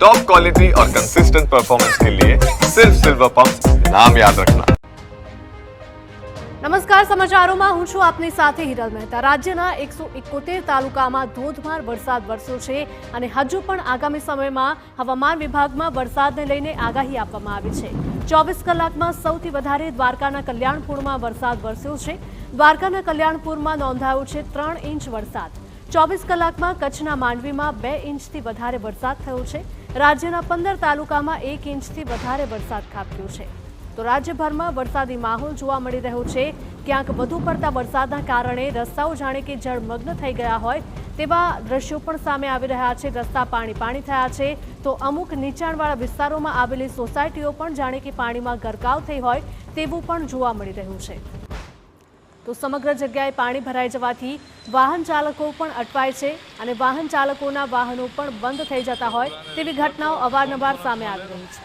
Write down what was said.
Top quality और consistent performance के लिए सिर्फ सिल्वर पंप नाम याद रखना। નમસ્કાર, સમાચારોમાં હું છું આપની સાથે હિરલ મહેતા। રાજ્યના 171 તાલુકામાં ધોધમાર વરસાદ વરસ્યો છે અને હજુ પણ આગામી સમયમાં હવામાન વિભાગમાં વરસાદને લઈને આગાહી આપવામાં આવી છે। 24 કલાકમાં સૌથી વધારે દ્વારકાના કલ્યાણપુરમાં વરસાદ વરસ્યો છે। દ્વારકાના કલ્યાણપુરમાં નોંધાયો છે 3 ઇંચ વરસાદ। 24 કલાકમાં કચ્છના માંડવીમાં 2 ઇંચથી વધારે વરસાદ થયો છે। રાજ્યના 15 તાલુકામાં 1 ઇંચથી વધારે વરસાદ ખાબક્યો છે। તો રાજ્યભરમાં વરસાદી માહોલ જોવા મળી રહ્યો છે। ક્યાંક વધુ પડતા વરસાદના કારણે રસ્તાઓ જાણે કે જળમગ્ન થઈ ગયા હોય તેવા દ્રશ્યો પણ સામે આવી રહ્યા છે। રસ્તા પાણી થયા છે તો અમુક નીચાણવાળા વિસ્તારોમાં આવેલી સોસાયટીઓ પણ જાણે કે પાણીમાં ગરકાવ થઈ હોય તેવું પણ જોવા મળી રહ્યું છે। તો સમગ્ર જગ્યાએ પાણી ભરાઈ જવાથી વાહન ચાલકો પણ અટવાય છે અને વાહન ચાલકોના વાહનો પણ બંધ થઈ જતા હોય તેવી ઘટનાઓ અવારનવાર સામે આવી રહી છે।